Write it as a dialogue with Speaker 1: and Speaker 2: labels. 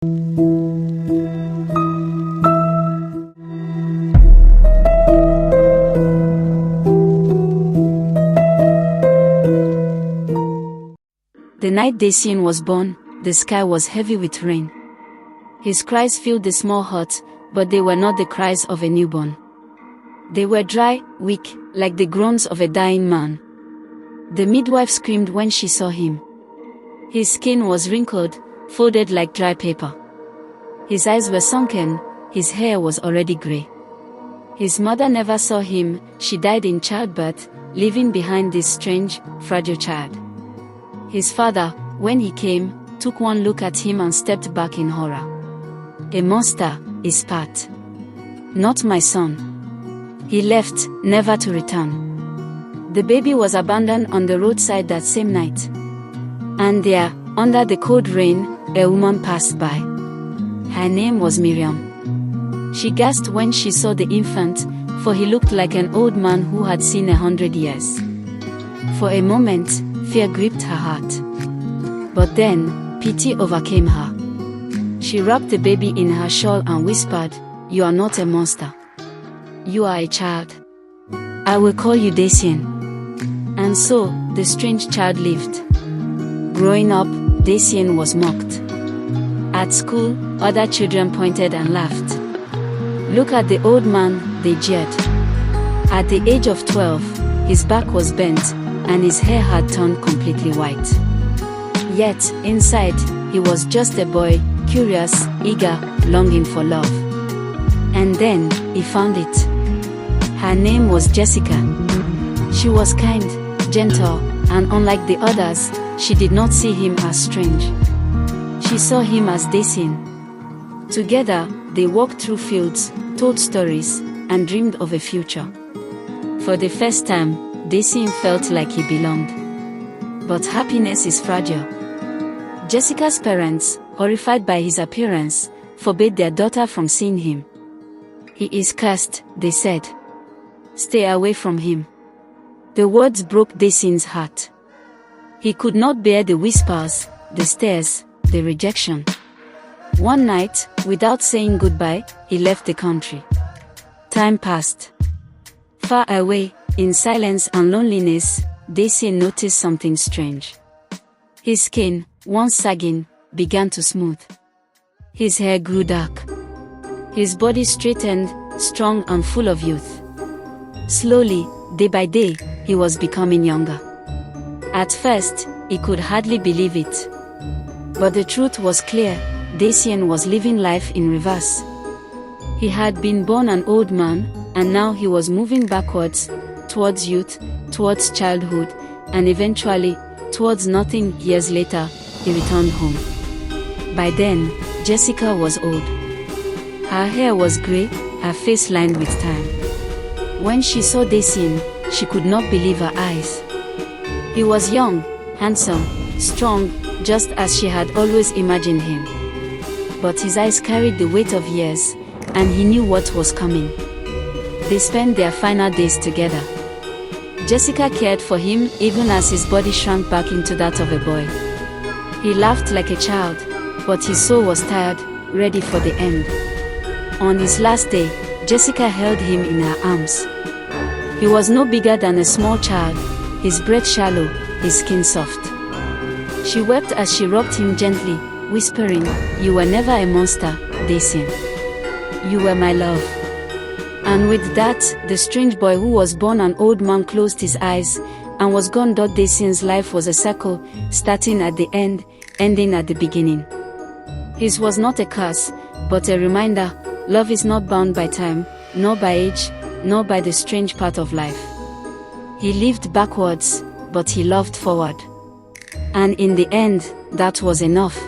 Speaker 1: The night Dasein was born, the sky was heavy with rain. His cries filled the small hut, but they were not the cries of a newborn. They were dry, weak, like the groans of a dying man. The midwife screamed when she saw him. His skin was wrinkled, folded like dry paper. His eyes were sunken, his hair was already gray. His mother never saw him, she died in childbirth, leaving behind this strange, fragile child. His father, when he came, took one look at him and stepped back in horror. A monster, he spat. Not my son. He left, never to return. The baby was abandoned on the roadside that same night. And there, under the cold rain, a woman passed by. Her name was Miriam. She gasped when she saw the infant, for he looked like an old man who had seen 100 years. For a moment, fear gripped her heart. But then, pity overcame her. She wrapped the baby in her shawl and whispered, "You are not a monster. You are a child. I will call you Dasein." And so, the strange child lived. Growing up, Dasein was mocked. At school, other children pointed and laughed. "Look at the old man," they jeered. At the age of 12, his back was bent, and his hair had turned completely white. Yet, inside, he was just a boy, curious, eager, longing for love. And then, he found it. Her name was Jessica. She was kind, gentle, and unlike the others, she did not see him as strange. She saw him as Dasein. Together, they walked through fields, told stories, and dreamed of a future. For the first time, Dasein felt like he belonged. But happiness is fragile. Jessica's parents, horrified by his appearance, forbade their daughter from seeing him. "He is cursed," they said. "Stay away from him." The words broke Dasein's heart. He could not bear the whispers, the stares, the rejection. One night, without saying goodbye, he left the country. Time passed. Far away, in silence and loneliness, Dasein noticed something strange. His skin, once sagging, began to smooth. His hair grew dark. His body straightened, strong and full of youth. Slowly, day by day, he was becoming younger. At first, he could hardly believe it. But the truth was clear, Dasein was living life in reverse. He had been born an old man, and now he was moving backwards, towards youth, towards childhood, and eventually, towards nothing. Years later, he returned home. By then, Jessica was old. Her hair was grey, her face lined with time. When she saw Dasein, she could not believe her eyes. He was young, handsome, strong, just as she had always imagined him. But his eyes carried the weight of years, and he knew what was coming. They spent their final days together. Jessica cared for him even as his body shrank back into that of a boy. He laughed like a child, but his soul was tired, ready for the end. On his last day, Jessica held him in her arms. He was no bigger than a small child, his breath shallow, his skin soft. She wept as she rocked him gently, whispering, "You were never a monster, Dasein. You were my love." And with that, the strange boy who was born an old man closed his eyes, and was gone. Dasein's life was a circle, starting at the end, ending at the beginning. His was not a curse, but a reminder, love is not bound by time, nor by age, nor by the strange part of life. He lived backwards, but he loved forward. And in the end, that was enough.